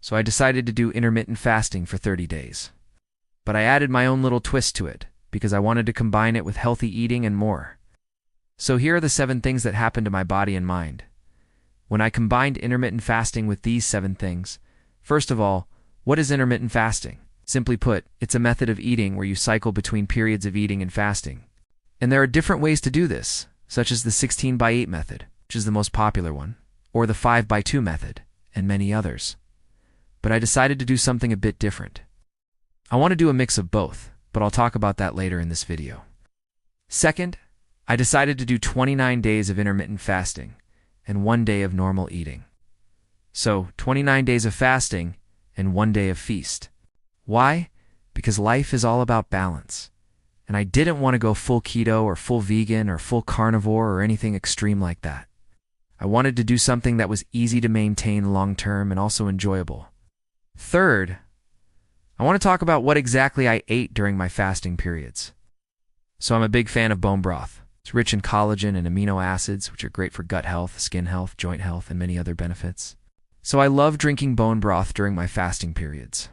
So I decided to do intermittent fasting for 30 days. But I added my own little twist to it, because I wanted to combine it with healthy eating and more. So here are the 7 things that happened to my body and mind when I combined intermittent fasting with these 7 things. First of all, what is intermittent fasting? Simply put, it's a method of eating where you cycle between periods of eating and fasting. And there are different ways to do this, such as the 16/8 method, which is the most popular one, or the 5/2 method, and many others. But I decided to do something a bit different. I want to do a mix of both, but I'll talk about that later in this video. Second, I decided to do 29 days of intermittent fasting and 1 day of normal eating. So, 29 days of fasting and 1 day of feast. Why? Because life is all about balance. And I didn't want to go full keto or full vegan or full carnivore or anything extreme like that. I wanted to do something that was easy to maintain long-term and also enjoyable. Third, I want to talk about what exactly I ate during my fasting periods. So I'm a big fan of bone broth. It's rich in collagen and amino acids, which are great for gut health, skin health, joint health, and many other benefits. So I love drinking bone broth during my fasting periods.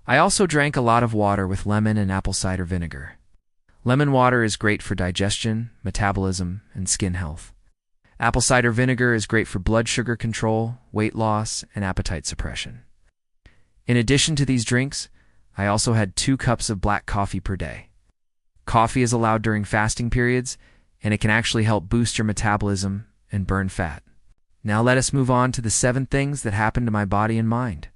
I also drank a lot of water with lemon and apple cider vinegar. Lemon water is great for digestion, metabolism, and skin health. Apple cider vinegar is great for blood sugar control, weight loss, and appetite suppression. In addition to these drinks, I also had 2 cups of black coffee per day. Coffee is allowed during fasting periods, and it can actually help boost your metabolism and burn fat. Now let us move on to the 7 things that happened to my body and mind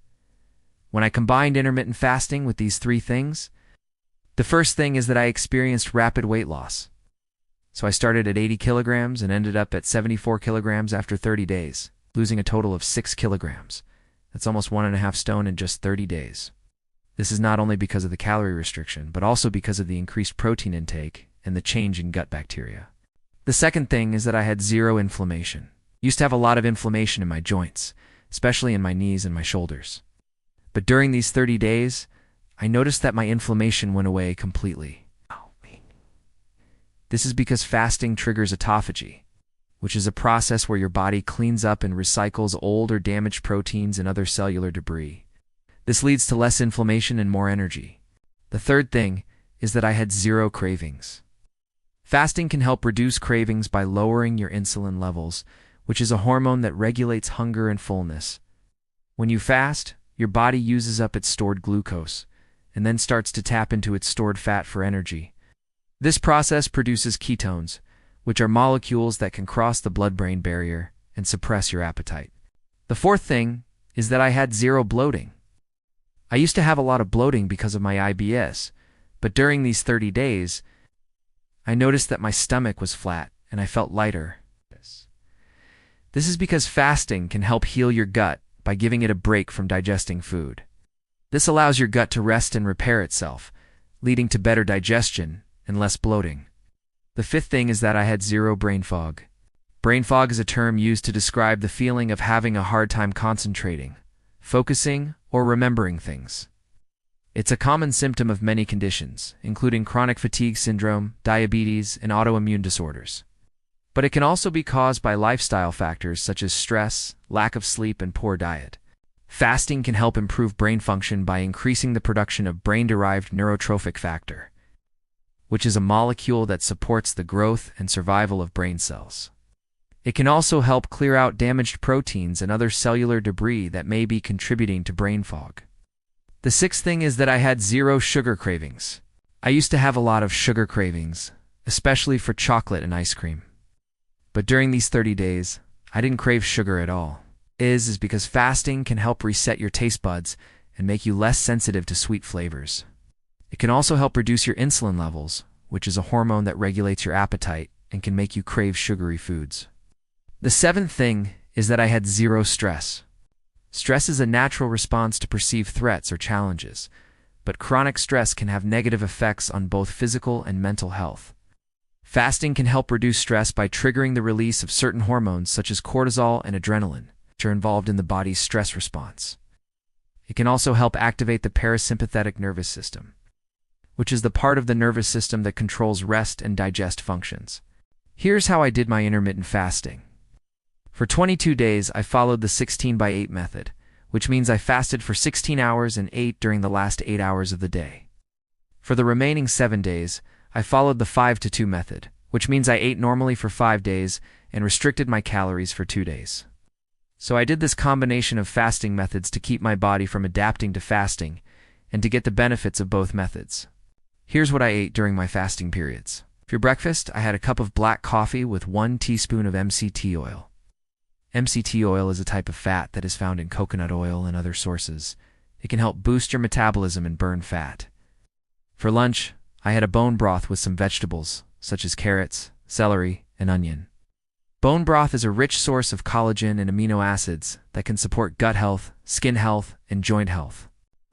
when I combined intermittent fasting with these 3 things. The first thing is that I experienced rapid weight loss. So I started at 80 kilograms and ended up at 74 kilograms after 30 days, losing a total of 6 kilograms. That's almost 1.5 stone in just 30 days. This is not only because of the calorie restriction, but also because of the increased protein intake and the change in gut bacteria. The second thing is that I had 0 inflammation. I used to have a lot of inflammation in my joints, especially in my knees and my shoulders. But during these 30 days, I noticed that my inflammation went away completely. This is because fasting triggers autophagy, which is a process where your body cleans up and recycles old or damaged proteins and other cellular debris. This leads to less inflammation and more energy. The third thing is that I had 0 cravings. Fasting can help reduce cravings by lowering your insulin levels, which is a hormone that regulates hunger and fullness. When you fast, your body uses up its stored glucose, and then starts to tap into its stored fat for energy. This process produces ketones, which are molecules that can cross the blood-brain barrier and suppress your appetite. The fourth thing is that I had 0 bloating. I used to have a lot of bloating because of my IBS, but during these 30 days, I noticed that my stomach was flat and I felt lighter. This is because fasting can help heal your gut by giving it a break from digesting food. This allows your gut to rest and repair itself, leading to better digestion and less bloating. The fifth thing is that I had 0 brain fog. Brain fog is a term used to describe the feeling of having a hard time concentrating, focusing, or remembering things. It's a common symptom of many conditions, including chronic fatigue syndrome, diabetes, and autoimmune disorders. But it can also be caused by lifestyle factors such as stress, lack of sleep, and poor diet. Fasting can help improve brain function by increasing the production of brain-derived neurotrophic factor, which is a molecule that supports the growth and survival of brain cells. It can also help clear out damaged proteins and other cellular debris that may be contributing to brain fog. The sixth thing is that I had 0 sugar cravings. I used to have a lot of sugar cravings, especially for chocolate and ice cream. But during these 30 days, I didn't crave sugar at all. Is because fasting can help reset your taste buds and make you less sensitive to sweet flavors. It can also help reduce your insulin levels, which is a hormone that regulates your appetite and can make you crave sugary foods. The seventh thing is that I had 0 stress. Stress is a natural response to perceived threats or challenges, but chronic stress can have negative effects on both physical and mental health. Fasting can help reduce stress by triggering the release of certain hormones such as cortisol and adrenaline, which are involved in the body's stress response. It can also help activate the parasympathetic nervous system, which is the part of the nervous system that controls rest and digest functions. Here's how I did my intermittent fasting. For 22 days, I followed the 16/8 method, which means I fasted for 16 hours and ate during the last 8 hours of the day. For the remaining 7 days, I followed the 5-2 method, which means I ate normally for 5 days and restricted my calories for 2 days. So I did this combination of fasting methods to keep my body from adapting to fasting and to get the benefits of both methods. Here's what I ate during my fasting periods. For breakfast, I had a cup of black coffee with 1 teaspoon of MCT oil. MCT oil is a type of fat that is found in coconut oil and other sources. It can help boost your metabolism and burn fat. For lunch, I had a bone broth with some vegetables, such as carrots, celery, and onion. Bone broth is a rich source of collagen and amino acids that can support gut health, skin health, and joint health.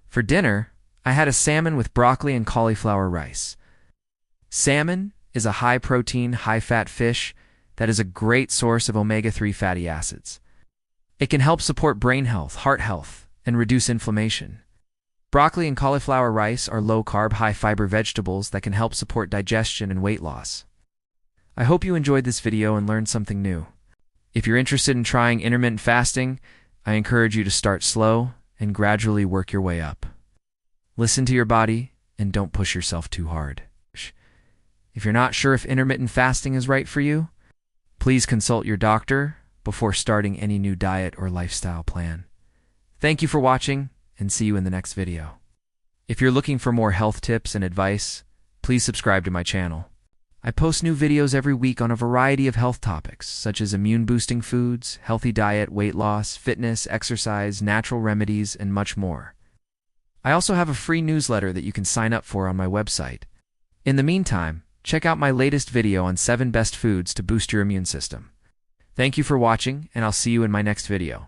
For dinner, I had a salmon with broccoli and cauliflower rice. Salmon is a high-protein, high-fat fish that is a great source of omega-3 fatty acids. It can help support brain health, heart health, and reduce inflammation. Broccoli and cauliflower rice are low-carb, high-fiber vegetables that can help support digestion and weight loss. I hope you enjoyed this video and learned something new. If you're interested in trying intermittent fasting, I encourage you to start slow and gradually work your way up. Listen to your body and don't push yourself too hard. If you're not sure if intermittent fasting is right for you, please consult your doctor before starting any new diet or lifestyle plan. Thank you for watching, and see you in the next video. If you're looking for more health tips and advice, please subscribe to my channel. I post new videos every week on a variety of health topics, such as immune-boosting foods, healthy diet, weight loss, fitness, exercise, natural remedies, and much more. I also have a free newsletter that you can sign up for on my website. In the meantime, check out my latest video on 7 best foods to boost your immune system. Thank you for watching, and I'll see you in my next video.